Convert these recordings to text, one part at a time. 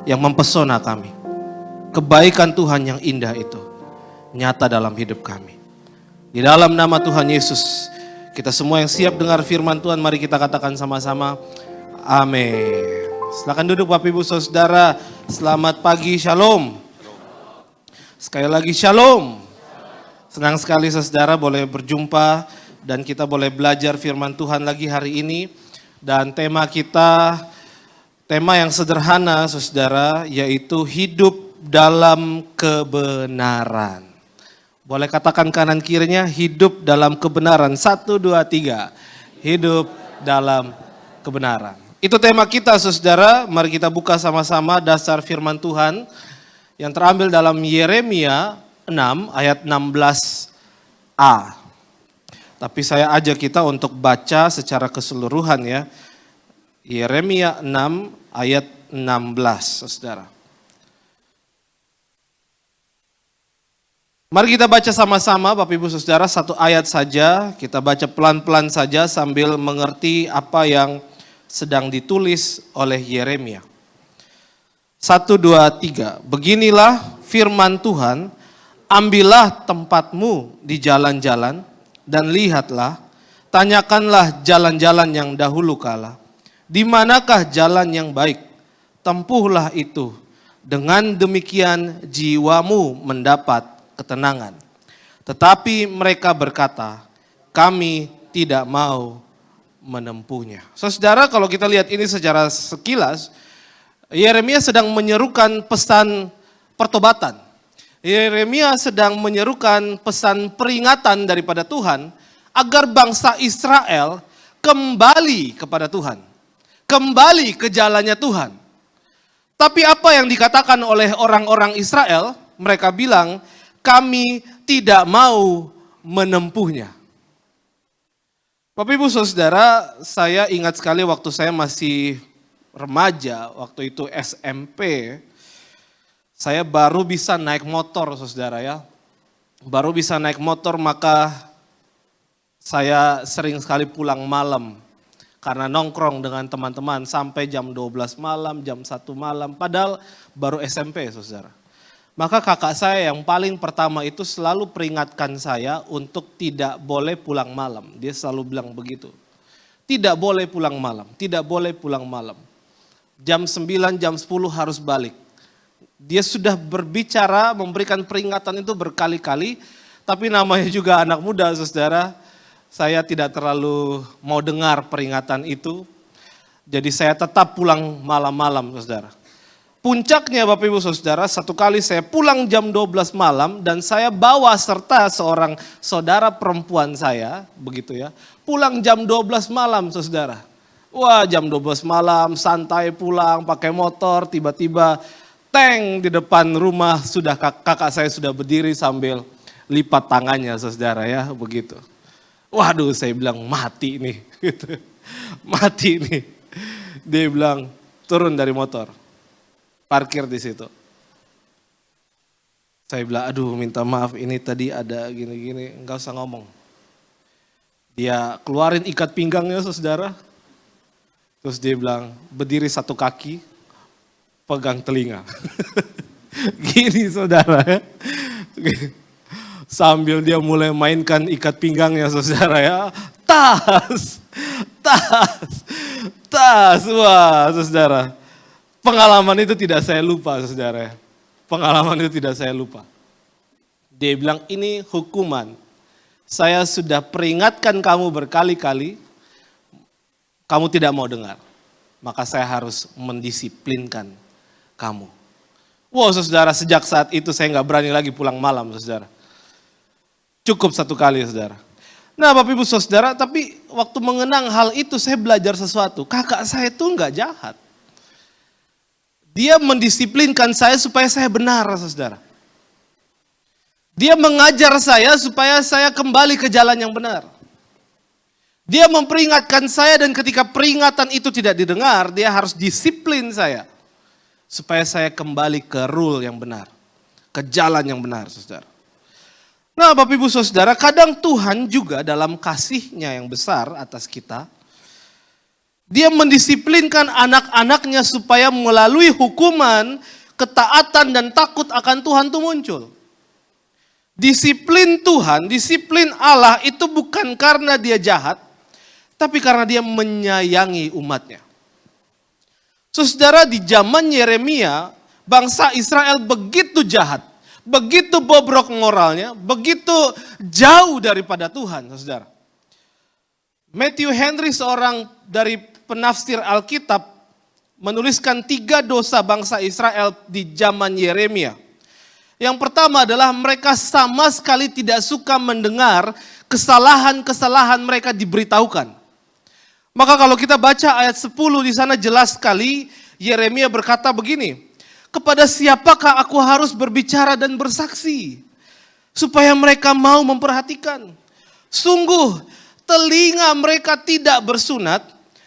yang mempesona kami. Kebaikan Tuhan yang indah itu nyata dalam hidup kami. Di dalam nama Tuhan Yesus, kita semua yang siap dengar firman Tuhan, mari kita katakan sama-sama, amin. Silakan duduk Bapak Ibu Saudara, selamat pagi, shalom. Sekali lagi shalom. Senang sekali saudara boleh berjumpa dan kita boleh belajar firman Tuhan lagi hari ini. Dan tema kita, tema yang sederhana saudara, yaitu hidup dalam kebenaran. Boleh katakan kanan kirinya, hidup dalam kebenaran. 1, 2, 3. Hidup dalam kebenaran. Itu tema kita saudara. Mari kita buka sama-sama dasar firman Tuhan yang terambil dalam Yeremia 6 ayat 16a. Tapi saya ajak kita untuk baca secara keseluruhan ya. Yeremia 6 ayat 16 saudara. Mari kita baca sama-sama Bapak Ibu Saudara, satu ayat saja. Kita baca pelan-pelan saja sambil mengerti apa yang sedang ditulis oleh Yeremia. 1, 2, 3. Beginilah firman Tuhan, ambillah tempatmu di jalan-jalan dan lihatlah, tanyakanlah jalan-jalan yang dahulu kala. Di manakah jalan yang baik? Tempuhlah itu. Dengan demikian jiwamu mendapat ketenangan. Tetapi mereka berkata, kami tidak mau menempuhnya. Saudara, kalau kita lihat ini secara sekilas, Yeremia sedang menyerukan pesan pertobatan. Yeremia sedang menyerukan pesan peringatan daripada Tuhan agar bangsa Israel kembali kepada Tuhan. Kembali ke jalannya Tuhan. Tapi apa yang dikatakan oleh orang-orang Israel? Mereka bilang, kami tidak mau menempuhnya. Bapak Ibu Saudara, saya ingat sekali waktu saya masih remaja, waktu itu SMP, saya baru bisa naik motor saudara ya. Baru bisa naik motor, maka saya sering sekali pulang malam. Karena nongkrong dengan teman-teman sampai jam 12 malam, jam 1 malam. Padahal baru SMP saudara. Maka kakak saya yang paling pertama itu selalu peringatkan saya untuk tidak boleh pulang malam. Dia selalu bilang begitu. Tidak boleh pulang malam, tidak boleh pulang malam. Jam 9, jam 10 harus balik. Dia sudah berbicara, memberikan peringatan itu berkali-kali. Tapi namanya juga anak muda saudara, saya tidak terlalu mau dengar peringatan itu. Jadi saya tetap pulang malam-malam saudara. Puncaknya Bapak Ibu Saudara, satu kali saya pulang jam 12 malam dan saya bawa serta seorang saudara perempuan saya, begitu ya. Pulang jam 12 malam saudara. Wah, jam 12 malam santai pulang pakai motor, tiba-tiba teng di depan rumah sudah kakak saya sudah berdiri sambil lipat tangannya saudara ya, begitu. Waduh, saya bilang mati nih gitu. Mati nih. Dia bilang turun dari motor. Parkir di situ. Saya bilang, aduh minta maaf ini tadi ada gini-gini, enggak usah ngomong. Dia keluarin ikat pinggangnya saudara. Terus dia bilang, berdiri satu kaki, pegang telinga. Gini saudara ya. Sambil dia mulai mainkan ikat pinggangnya saudara ya. Tas, wah saudara. Pengalaman itu tidak saya lupa saudara. Pengalaman itu tidak saya lupa. Dia bilang ini hukuman. Saya sudah peringatkan kamu berkali-kali. Kamu tidak mau dengar. Maka saya harus mendisiplinkan kamu. Wow saudara, sejak saat itu saya gak berani lagi pulang malam saudara. Cukup satu kali saudara. Nah Bapak Ibu Saudara, tapi waktu mengenang hal itu saya belajar sesuatu. Kakak saya itu gak jahat. Dia mendisiplinkan saya supaya saya benar, saudara. Dia mengajar saya supaya saya kembali ke jalan yang benar. Dia memperingatkan saya dan ketika peringatan itu tidak didengar, dia harus disiplin saya. Supaya saya kembali ke rule yang benar. Ke jalan yang benar, saudara. Nah Bapak Ibu Saudara, kadang Tuhan juga dalam kasih-Nya yang besar atas kita, Dia mendisiplinkan anak-anaknya supaya melalui hukuman, ketaatan dan takut akan Tuhan itu muncul. Disiplin Tuhan, disiplin Allah itu bukan karena dia jahat, tapi karena dia menyayangi umatnya. Saudara, di zaman Yeremia, bangsa Israel begitu jahat, begitu bobrok moralnya, begitu jauh daripada Tuhan, saudara. Matthew Henry, seorang dari penafsir Alkitab, menuliskan 3 dosa bangsa Israel di zaman Yeremia. Yang pertama adalah mereka sama sekali tidak suka mendengar kesalahan-kesalahan mereka diberitahukan. Maka kalau kita baca ayat 10 di sana jelas sekali Yeremia berkata begini, kepada siapakah aku harus berbicara dan bersaksi supaya mereka mau memperhatikan? Sungguh telinga mereka tidak bersunat,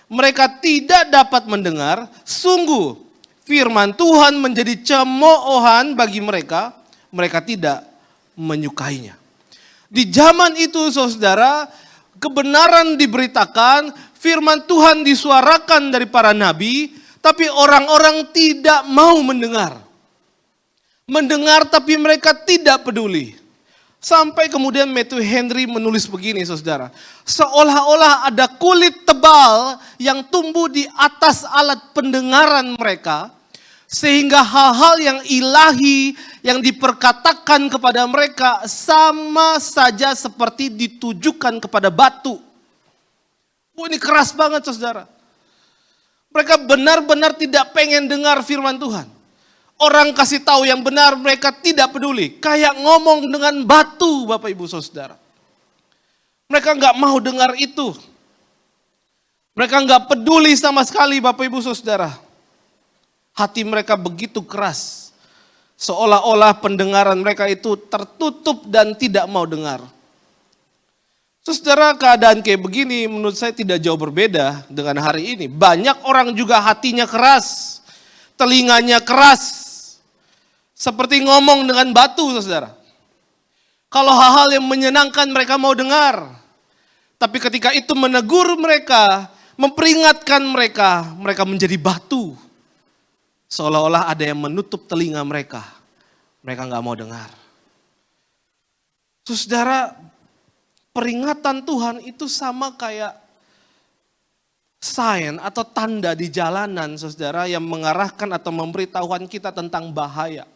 mereka tidak dapat mendengar, sungguh firman Tuhan menjadi cemoohan bagi mereka, mereka tidak menyukainya. Di zaman itu saudara, kebenaran diberitakan, firman Tuhan disuarakan dari para nabi, tapi orang-orang tidak mau mendengar. Mendengar tapi mereka tidak peduli. Sampai kemudian Matthew Henry menulis begini saudara. Seolah-olah ada kulit tebal yang tumbuh di atas alat pendengaran mereka. Sehingga hal-hal yang ilahi yang diperkatakan kepada mereka sama saja seperti ditujukan kepada batu. Ini keras banget saudara. Mereka benar-benar tidak pengen dengar firman Tuhan. Orang kasih tahu yang benar mereka tidak peduli. Kayak ngomong dengan batu Bapak Ibu Saudara. Mereka nggak mau dengar itu. Mereka nggak peduli sama sekali Bapak Ibu Saudara. Hati mereka begitu keras. Seolah-olah pendengaran mereka itu tertutup dan tidak mau dengar. Saudara, keadaan kayak begini menurut saya tidak jauh berbeda dengan hari ini. Banyak orang juga hatinya keras. Telinganya keras. Seperti ngomong dengan batu, saudara. Kalau hal-hal yang menyenangkan mereka mau dengar. Tapi ketika itu menegur mereka, memperingatkan mereka, mereka menjadi batu. Seolah-olah ada yang menutup telinga mereka. Mereka nggak mau dengar. Saudara, peringatan Tuhan itu sama kayak sign atau tanda di jalanan, saudara, yang mengarahkan atau memberitahuan kita tentang bahaya.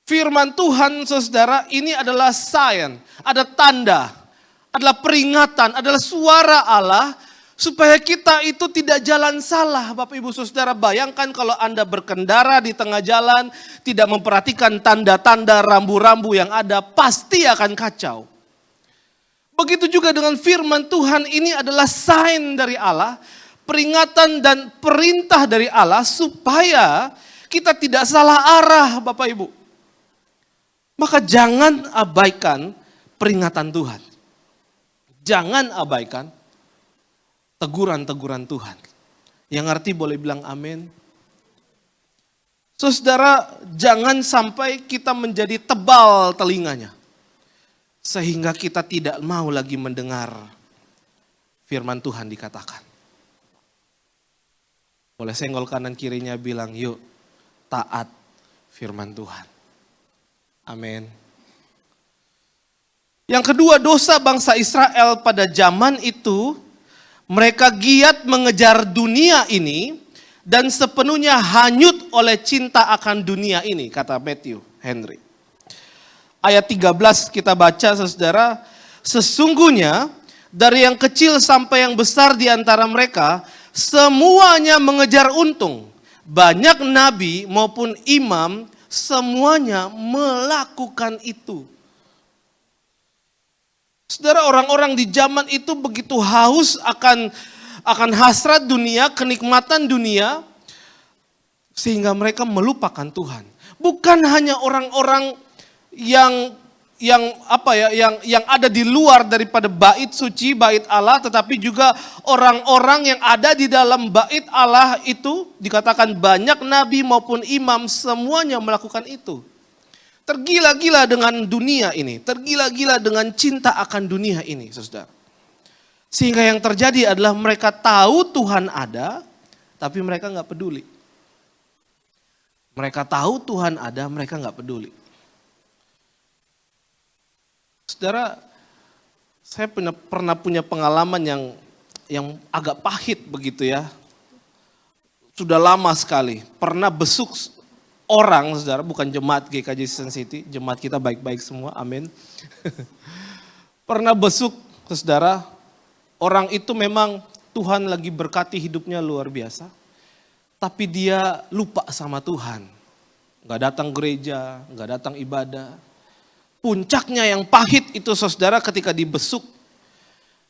Firman Tuhan, saudara, ini adalah sign, ada tanda, adalah peringatan, adalah suara Allah, supaya kita itu tidak jalan salah. Bapak Ibu Saudara, bayangkan kalau Anda berkendara di tengah jalan, tidak memperhatikan tanda-tanda rambu-rambu yang ada, pasti akan kacau. Begitu juga dengan firman Tuhan, ini adalah sign dari Allah, peringatan dan perintah dari Allah supaya kita tidak salah arah Bapak Ibu. Maka jangan abaikan peringatan Tuhan. Jangan abaikan teguran-teguran Tuhan. Yang ngerti boleh bilang amin. Saudara, jangan sampai kita menjadi tebal telinganya. Sehingga kita tidak mau lagi mendengar firman Tuhan dikatakan. Boleh senggol kanan kirinya bilang, yuk taat firman Tuhan. Amin. Yang kedua, dosa bangsa Israel pada zaman itu, mereka giat mengejar dunia ini dan sepenuhnya hanyut oleh cinta akan dunia ini, kata Matthew Henry. Ayat 13 kita baca saudara, sesungguhnya dari yang kecil sampai yang besar di antara mereka, semuanya mengejar untung. Banyak nabi maupun imam, semuanya melakukan itu. Saudara, orang-orang di zaman itu begitu haus akan hasrat dunia, kenikmatan dunia, sehingga mereka melupakan Tuhan. Bukan hanya orang-orang yang ada di luar daripada bait suci, bait Allah, tetapi juga orang-orang yang ada di dalam bait Allah itu dikatakan banyak nabi maupun imam, semuanya melakukan itu. Tergila-gila dengan dunia ini, tergila-gila dengan cinta akan dunia ini, saudara. Sehingga yang terjadi adalah mereka tahu Tuhan ada, tapi mereka nggak peduli. Mereka tahu Tuhan ada, mereka nggak peduli. Saudara, saya pernah punya pengalaman yang agak pahit begitu ya. Sudah lama sekali. Pernah besuk orang, saudara, bukan jemaat GKJ Season City. Jemaat kita baik-baik semua, amin. Pernah besuk, saudara, orang itu memang Tuhan lagi berkati hidupnya luar biasa. Tapi dia lupa sama Tuhan. Gak datang gereja, gak datang ibadah. Puncaknya yang pahit itu saudara ketika dibesuk.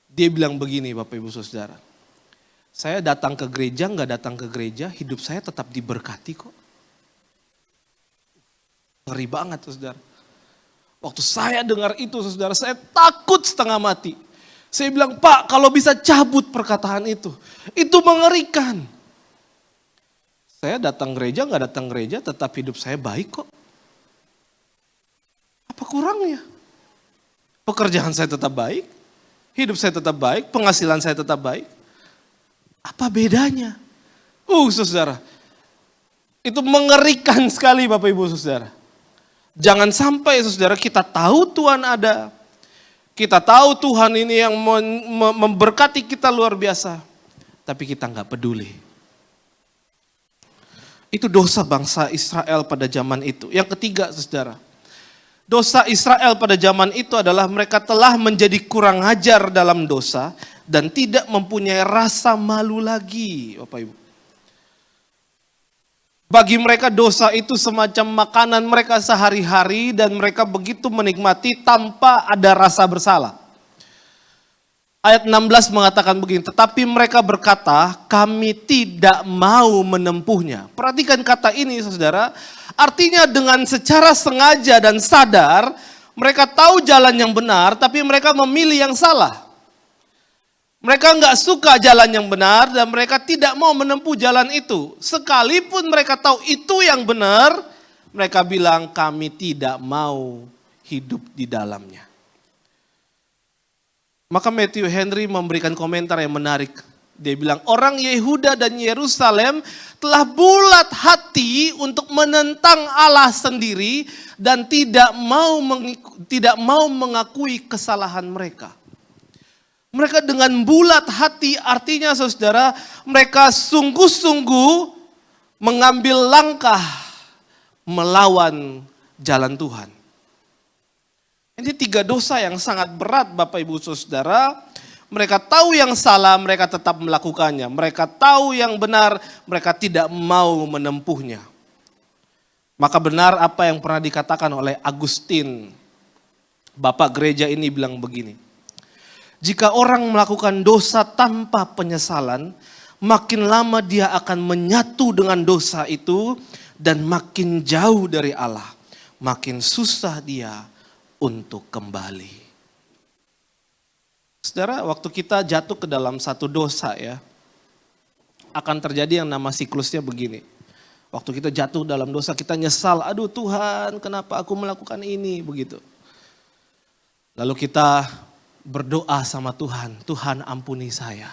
Dia bilang begini Bapak Ibu Saudara. Saya datang ke gereja, gak datang ke gereja, hidup saya tetap diberkati kok. Ngeri banget saudara. Waktu saya dengar itu saudara, saya takut setengah mati. Saya bilang, Pak kalau bisa cabut perkataan itu mengerikan. Saya datang gereja, gak datang gereja, tetap hidup saya baik kok. Apa kurangnya? Pekerjaan saya tetap baik, hidup saya tetap baik, penghasilan saya tetap baik. Apa bedanya? Saudara, itu mengerikan sekali Bapak Ibu Saudara. Jangan sampai saudara kita tahu Tuhan ada, kita tahu Tuhan ini yang memberkati kita luar biasa, tapi kita nggak peduli. Itu dosa bangsa Israel pada zaman itu. Yang ketiga saudara, dosa Israel pada zaman itu adalah mereka telah menjadi kurang ajar dalam dosa dan tidak mempunyai rasa malu lagi, Bapak Ibu. Bagi mereka dosa itu semacam makanan mereka sehari-hari dan mereka begitu menikmati tanpa ada rasa bersalah. Ayat 16 mengatakan begini, tetapi mereka berkata, kami tidak mau menempuhnya. Perhatikan kata ini saudara, artinya dengan secara sengaja dan sadar, mereka tahu jalan yang benar, tapi mereka memilih yang salah. Mereka nggak suka jalan yang benar dan mereka tidak mau menempuh jalan itu. Sekalipun mereka tahu itu yang benar, mereka bilang kami tidak mau hidup di dalamnya. Maka Matthew Henry memberikan komentar yang menarik. Dia bilang orang Yehuda dan Yerusalem telah bulat hati untuk menentang Allah sendiri dan tidak mau mengakui kesalahan mereka. Mereka dengan bulat hati artinya saudara, mereka sungguh-sungguh mengambil langkah melawan jalan Tuhan. Ini 3 dosa yang sangat berat Bapak Ibu Saudara. Mereka tahu yang salah, mereka tetap melakukannya. Mereka tahu yang benar, mereka tidak mau menempuhnya. Maka benar apa yang pernah dikatakan oleh Agustin. Bapak gereja ini bilang begini. Jika orang melakukan dosa tanpa penyesalan, makin lama dia akan menyatu dengan dosa itu dan makin jauh dari Allah. Makin susah dia untuk kembali. Saudara, waktu kita jatuh ke dalam satu dosa ya, akan terjadi yang nama siklusnya begini. Waktu kita jatuh dalam dosa, kita nyesal, aduh Tuhan kenapa aku melakukan ini, begitu. Lalu kita berdoa sama Tuhan, Tuhan ampuni saya.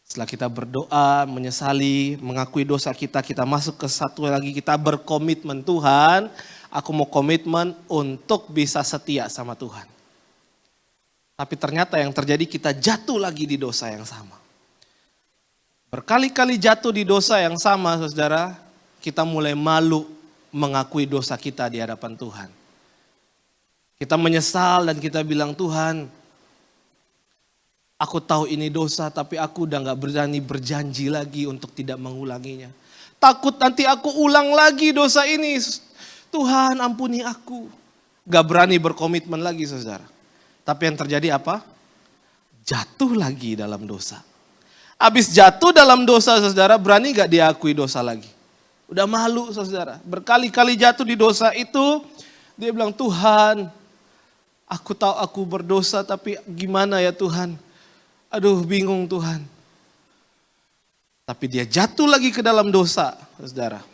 Setelah kita berdoa, menyesali, mengakui dosa kita, kita masuk ke satu lagi, kita berkomitmen Tuhan, aku mau komitmen untuk bisa setia sama Tuhan. Tapi ternyata yang terjadi kita jatuh lagi di dosa yang sama. Berkali-kali jatuh di dosa yang sama saudara, kita mulai malu mengakui dosa kita di hadapan Tuhan. Kita menyesal dan kita bilang Tuhan, aku tahu ini dosa tapi aku udah gak berani berjanji lagi untuk tidak mengulanginya. Takut nanti aku ulang lagi dosa ini. Tuhan ampuni aku. Gak berani berkomitmen lagi saudara. Tapi yang terjadi apa? Jatuh lagi dalam dosa. Habis jatuh dalam dosa saudara, berani gak diakui dosa lagi? Udah malu saudara. Berkali-kali jatuh di dosa itu, dia bilang Tuhan, aku tahu aku berdosa tapi gimana ya Tuhan? Aduh bingung Tuhan. Tapi dia jatuh lagi ke dalam dosa saudara.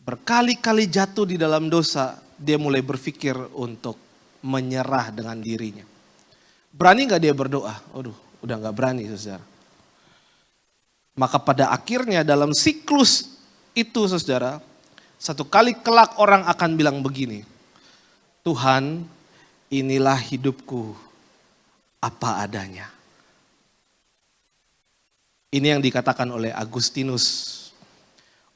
Berkali-kali jatuh di dalam dosa, dia mulai berpikir untuk menyerah dengan dirinya. Berani gak dia berdoa? Waduh, udah gak berani saudara. Maka pada akhirnya dalam siklus itu saudara, satu kali kelak orang akan bilang begini, Tuhan, inilah hidupku apa adanya. Ini yang dikatakan oleh Agustinus.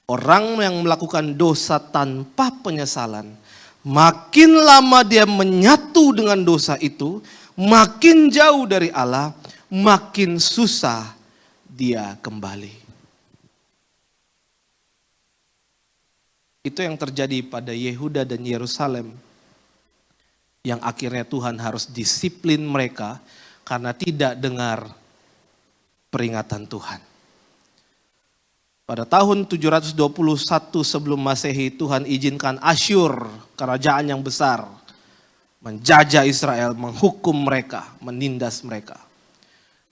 Orang yang melakukan dosa tanpa penyesalan, makin lama dia menyatu dengan dosa itu, makin jauh dari Allah, makin susah dia kembali. Itu yang terjadi pada Yehuda dan Yerusalem. Yang akhirnya Tuhan harus disiplin mereka karena tidak dengar peringatan Tuhan. Pada tahun 721 sebelum Masehi, Tuhan izinkan Asyur, kerajaan yang besar, menjajah Israel, menghukum mereka, menindas mereka.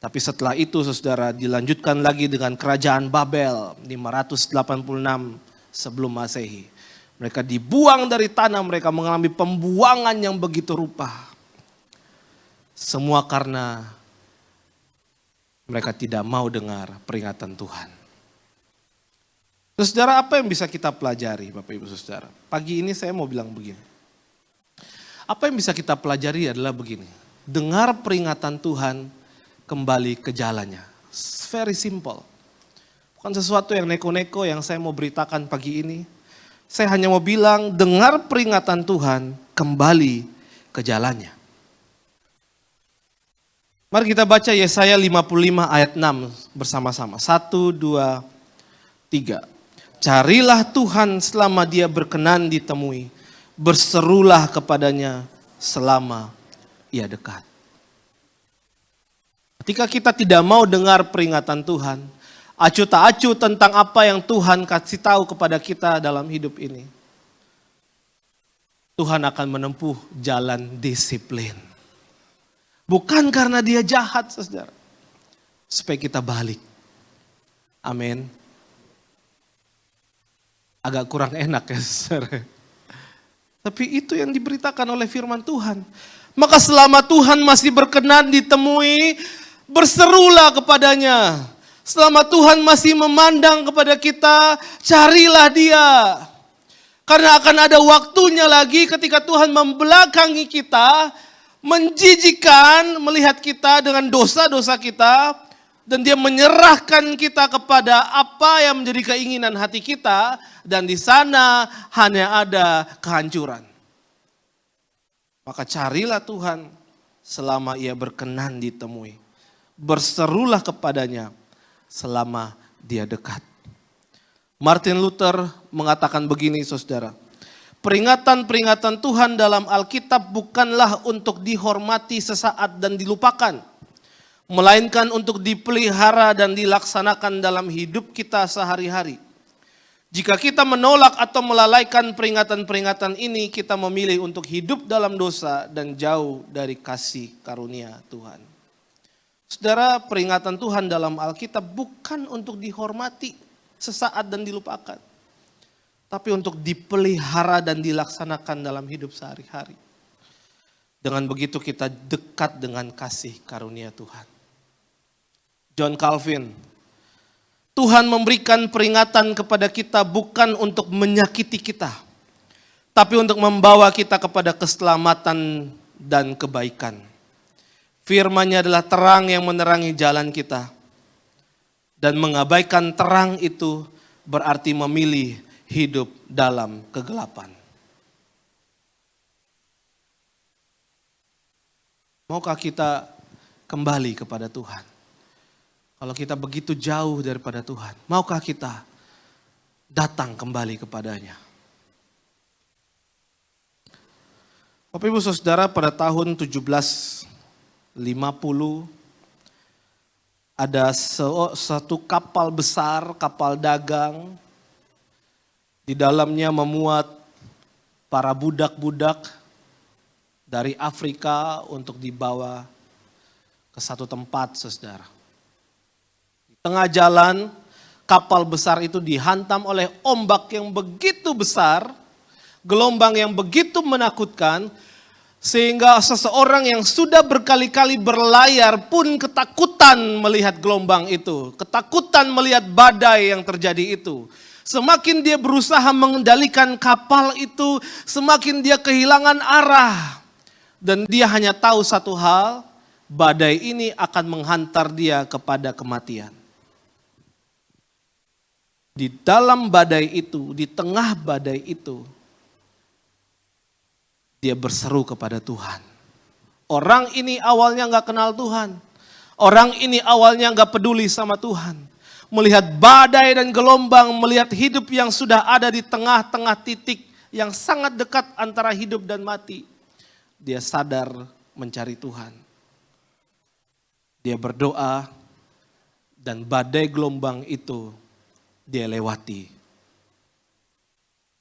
Tapi setelah itu saudara, dilanjutkan lagi dengan kerajaan Babel 586 sebelum Masehi. Mereka dibuang dari tanah, mereka mengalami pembuangan yang begitu rupa. Semua karena mereka tidak mau dengar peringatan Tuhan. Saudara, apa yang bisa kita pelajari Bapak Ibu Saudara? Pagi ini saya mau bilang begini. Apa yang bisa kita pelajari adalah begini. Dengar peringatan Tuhan, kembali ke jalannya. It's very simple. Bukan sesuatu yang neko-neko yang saya mau beritakan pagi ini. Saya hanya mau bilang, dengar peringatan Tuhan, kembali ke jalannya. Mari kita baca Yesaya 55 ayat 6 bersama-sama. 1, 2, 3. Carilah Tuhan selama dia berkenan ditemui. Berserulah kepadanya selama ia dekat. Ketika kita tidak mau dengar peringatan Tuhan, acuh tak acuh tentang apa yang Tuhan kasih tahu kepada kita dalam hidup ini, Tuhan akan menempuh jalan disiplin. Bukan karena dia jahat, saudara. Supaya kita balik. Amin. Agak kurang enak ya, saudara. Tapi itu yang diberitakan oleh firman Tuhan. Maka selama Tuhan masih berkenan ditemui, berserulah kepadanya. Selama Tuhan masih memandang kepada kita, carilah dia. Karena akan ada waktunya lagi ketika Tuhan membelakangi kita, menjijikan melihat kita dengan dosa-dosa kita, dan dia menyerahkan kita kepada apa yang menjadi keinginan hati kita, dan di sana hanya ada kehancuran. Maka carilah Tuhan selama ia berkenan ditemui. Berserulah kepadanya selama dia dekat. Martin Luther mengatakan begini saudara. Peringatan-peringatan Tuhan dalam Alkitab bukanlah untuk dihormati sesaat dan dilupakan. Melainkan untuk dipelihara dan dilaksanakan dalam hidup kita sehari-hari. Jika kita menolak atau melalaikan peringatan-peringatan ini, kita memilih untuk hidup dalam dosa dan jauh dari kasih karunia Tuhan. Saudara, peringatan Tuhan dalam Alkitab bukan untuk dihormati sesaat dan dilupakan. Tapi untuk dipelihara dan dilaksanakan dalam hidup sehari-hari. Dengan begitu kita dekat dengan kasih karunia Tuhan. John Calvin, Tuhan memberikan peringatan kepada kita bukan untuk menyakiti kita, tapi untuk membawa kita kepada keselamatan dan kebaikan. Firman-Nya adalah terang yang menerangi jalan kita. Dan mengabaikan terang itu berarti memilih hidup dalam kegelapan. Maukah kita kembali kepada Tuhan? Kalau kita begitu jauh daripada Tuhan, maukah kita datang kembali kepadanya? Bapak Ibu Saudara, pada tahun 1750 ada satu kapal besar, kapal dagang. Di dalamnya memuat para budak-budak dari Afrika untuk dibawa ke satu tempat, saudara. Tengah jalan, kapal besar itu dihantam oleh ombak yang begitu besar, gelombang yang begitu menakutkan, Sehingga seseorang yang sudah berkali-kali berlayar pun ketakutan melihat gelombang itu. Ketakutan melihat badai yang terjadi itu. Semakin dia berusaha mengendalikan kapal itu, semakin dia kehilangan arah. Dan dia hanya tahu satu hal, badai ini akan menghantar dia kepada kematian. Di dalam badai itu, di tengah badai itu, dia berseru kepada Tuhan. Orang ini awalnya gak kenal Tuhan. Orang ini awalnya gak peduli sama Tuhan. Melihat badai dan gelombang, melihat hidup yang sudah ada di tengah-tengah titik yang sangat dekat antara hidup dan mati. Dia sadar mencari Tuhan. Dia berdoa dan badai gelombang itu dia lewati.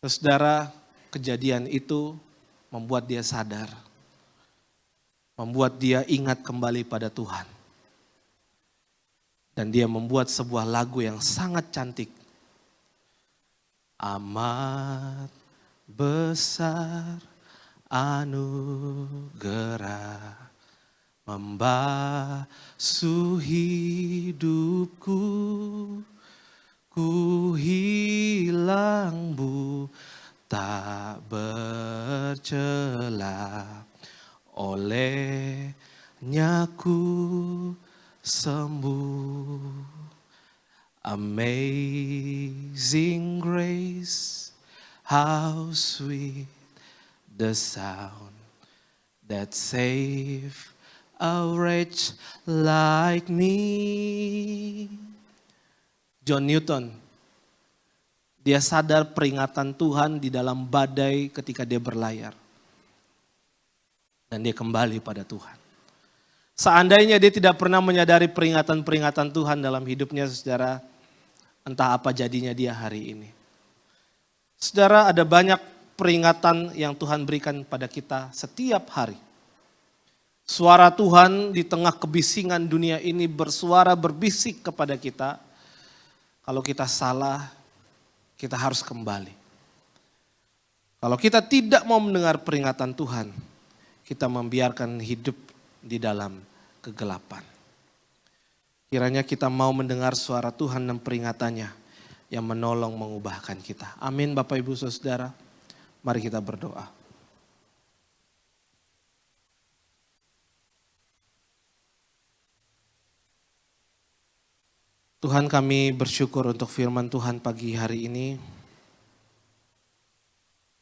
Saudara, kejadian itu membuat dia sadar. Membuat dia ingat kembali pada Tuhan. Dan dia membuat sebuah lagu yang sangat cantik. Amat besar anugerah membasuh hidupku. Ku hilang tak bercela, olehnya ku sembuh. Amazing grace, how sweet the sound that saved a wretch like me. John Newton, dia sadar peringatan Tuhan di dalam badai ketika dia berlayar. Dan dia kembali pada Tuhan. Seandainya dia tidak pernah menyadari peringatan-peringatan Tuhan dalam hidupnya, saudara, entah apa jadinya dia hari ini. Saudara, ada banyak peringatan yang Tuhan berikan pada kita setiap hari. Suara Tuhan di tengah kebisingan dunia ini bersuara berbisik kepada kita. Kalau kita salah, kita harus kembali. Kalau kita tidak mau mendengar peringatan Tuhan, kita membiarkan hidup di dalam kegelapan. Kiranya kita mau mendengar suara Tuhan dan peringatannya yang menolong mengubahkan kita. Amin Bapak Ibu Saudara. Mari kita berdoa. Tuhan, kami bersyukur untuk firman Tuhan pagi hari ini.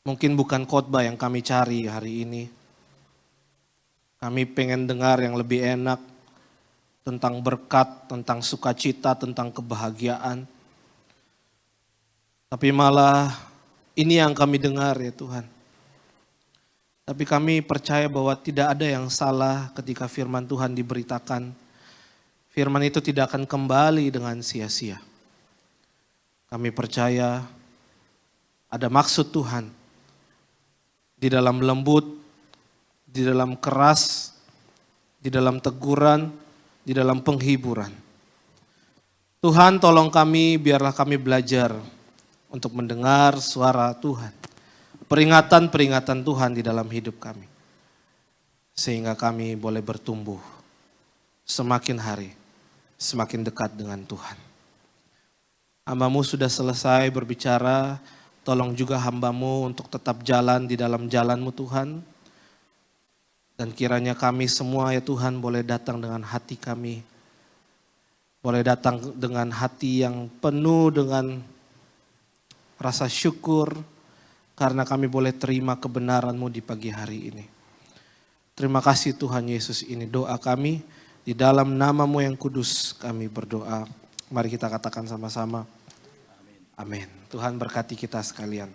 Mungkin bukan khotbah yang kami cari hari ini. Kami pengen dengar yang lebih enak tentang berkat, tentang sukacita, tentang kebahagiaan. Tapi malah ini yang kami dengar ya Tuhan. Tapi kami percaya bahwa tidak ada yang salah ketika firman Tuhan diberitakan. Firman itu tidak akan kembali dengan sia-sia. Kami percaya ada maksud Tuhan di dalam lembut, di dalam keras, di dalam teguran, di dalam penghiburan. Tuhan, tolong kami, biarlah kami belajar untuk mendengar suara Tuhan. Peringatan-peringatan Tuhan di dalam hidup kami. Sehingga kami boleh bertumbuh semakin hari, semakin dekat dengan Tuhan. Hamba-Mu sudah selesai berbicara, tolong juga hamba-Mu untuk tetap jalan di dalam jalan-Mu Tuhan. Dan kiranya kami semua ya Tuhan boleh datang dengan hati kami. Boleh datang dengan hati yang penuh dengan rasa syukur. Karena kami boleh terima kebenaran-Mu di pagi hari ini. Terima kasih Tuhan Yesus, ini doa kami. Di dalam nama-Mu yang kudus kami berdoa. Mari kita katakan sama-sama. Amin. Tuhan berkati kita sekalian.